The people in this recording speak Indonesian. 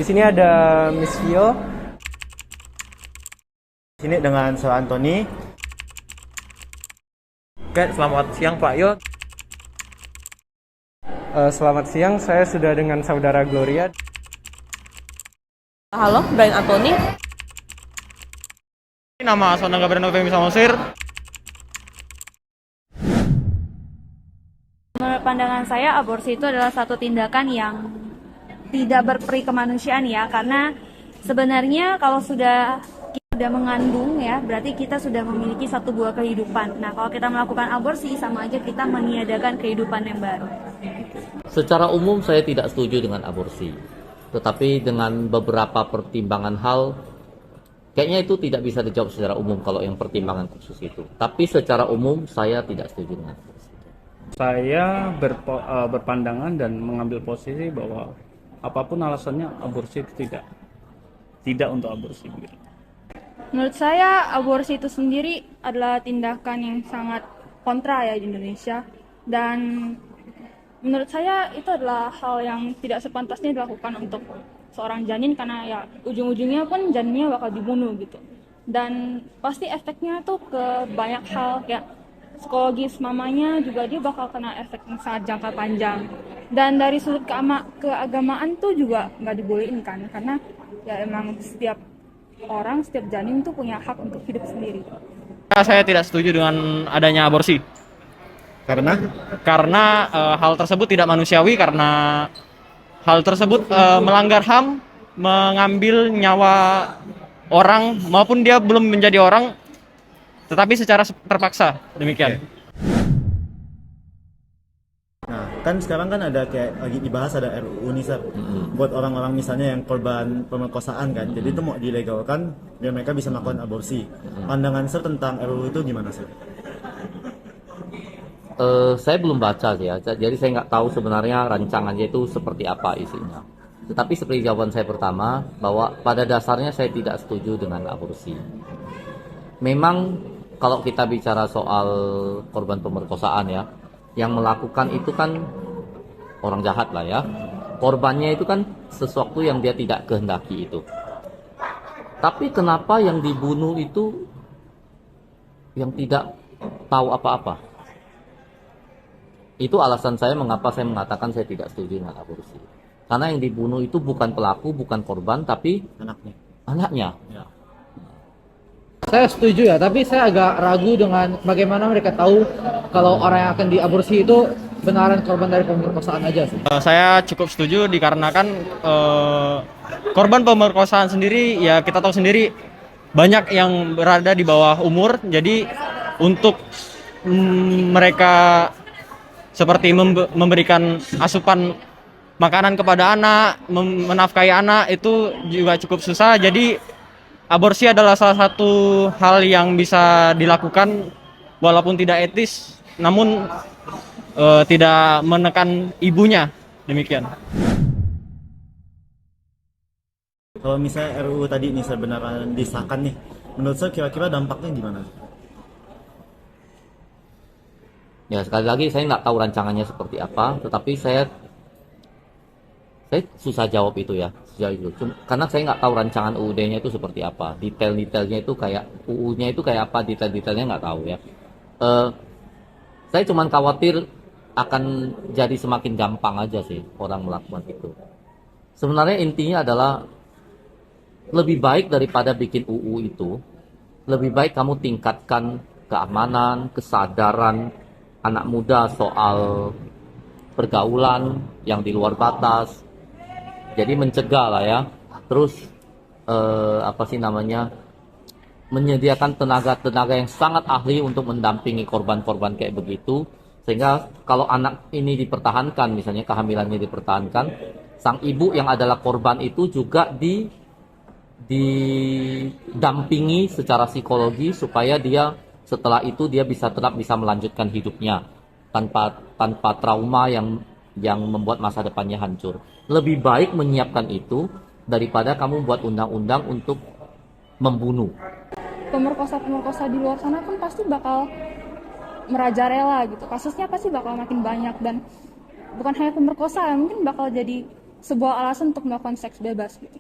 Di sini ada Miss Vio. Di sini dengan Saudara Anthony. Oke, selamat siang Pak Yo. Selamat siang, saya sudah dengan Saudara Gloria. Halo, Brian Anthony. Nama Sonda Gabriel Novemi Samosir. Menurut pandangan saya, aborsi itu adalah satu tindakan yang tidak berperi kemanusiaan ya, karena sebenarnya kalau sudah kita mengandung ya, berarti kita sudah memiliki satu buah kehidupan. Nah, kalau kita melakukan aborsi, sama aja kita meniadakan kehidupan yang baru. Secara umum saya tidak setuju dengan aborsi. Tetapi dengan beberapa pertimbangan hal, kayaknya itu tidak bisa dijawab secara umum kalau yang pertimbangan khusus itu. Tapi secara umum saya tidak setuju dengan aborsi. Saya berpandangan dan mengambil posisi bahwa apapun alasannya aborsi itu tidak untuk aborsi. Menurut saya aborsi itu sendiri adalah tindakan yang sangat kontra ya di Indonesia, dan menurut saya itu adalah hal yang tidak sepantasnya dilakukan untuk seorang janin, karena ya ujung-ujungnya pun janinnya bakal dibunuh gitu, dan pasti efeknya tuh ke banyak hal, kayak psikologis mamanya juga dia bakal kena efek yang sangat jangka panjang, dan dari sudut keagamaan tuh juga nggak dibolehin kan, karena ya emang setiap orang, setiap janin tuh punya hak untuk hidup sendiri. Saya tidak setuju dengan adanya aborsi. Karena hal tersebut tidak manusiawi, karena hal tersebut melanggar HAM, mengambil nyawa orang maupun dia belum menjadi orang, tetapi secara terpaksa, demikian. Nah, kan sekarang kan ada kayak lagi dibahas ada RUU nih, Sir. Buat orang-orang misalnya yang korban pemerkosaan kan. Jadi itu mau dilegalkan biar mereka bisa melakukan aborsi. Pandangan Sir tentang RUU itu gimana, Sir? Saya belum baca sih ya, jadi saya nggak tahu sebenarnya rancangannya itu seperti apa isinya. Tetapi seperti jawaban saya pertama, bahwa pada dasarnya saya tidak setuju dengan aborsi. Memang kalau kita bicara soal korban pemerkosaan ya, yang melakukan itu kan orang jahat lah ya. Korbannya itu kan sesuatu yang dia tidak kehendaki itu. Tapi kenapa yang dibunuh itu yang tidak tahu apa-apa? Itu alasan saya mengapa saya mengatakan saya tidak setuju dengan aborsi. Karena yang dibunuh itu bukan pelaku, bukan korban, tapi anaknya. Ya. Saya setuju ya, tapi saya agak ragu dengan bagaimana mereka tahu kalau orang yang akan diaborsi itu benaran korban dari pemerkosaan aja sih. Saya cukup setuju dikarenakan korban pemerkosaan sendiri ya kita tahu sendiri banyak yang berada di bawah umur. Jadi untuk mereka seperti memberikan asupan makanan kepada anak, menafkahi anak itu juga cukup susah. Jadi aborsi adalah salah satu hal yang bisa dilakukan walaupun tidak etis, namun tidak menekan ibunya, demikian. Kalau misalnya RUU tadi nih beneran disahkan nih, menurut saya kira-kira dampaknya gimana? Ya sekali lagi saya nggak tahu rancangannya seperti apa, tetapi saya susah jawab itu ya, karena saya nggak tahu rancangan UUD-nya itu seperti apa, detail-detailnya itu kayak UU-nya itu kayak apa, detail-detailnya nggak tahu ya. Saya cuman khawatir akan jadi semakin gampang aja sih orang melakukan itu. Sebenarnya intinya adalah lebih baik daripada bikin UU itu, lebih baik kamu tingkatkan keamanan, kesadaran anak muda soal pergaulan yang di luar batas. Jadi mencegah lah ya. Terus menyediakan tenaga-tenaga yang sangat ahli untuk mendampingi korban-korban kayak begitu, sehingga kalau anak ini dipertahankan, misalnya kehamilannya dipertahankan, sang ibu yang adalah korban itu juga didampingi secara psikologi supaya dia setelah itu dia tetap bisa melanjutkan hidupnya tanpa trauma yang membuat masa depannya hancur. Lebih baik menyiapkan itu daripada kamu buat undang-undang untuk membunuh. Pemerkosa di luar sana kan pasti bakal merajalela gitu. Kasusnya pasti bakal makin banyak, dan bukan hanya pemerkosa, mungkin bakal jadi sebuah alasan untuk melakukan seks bebas gitu.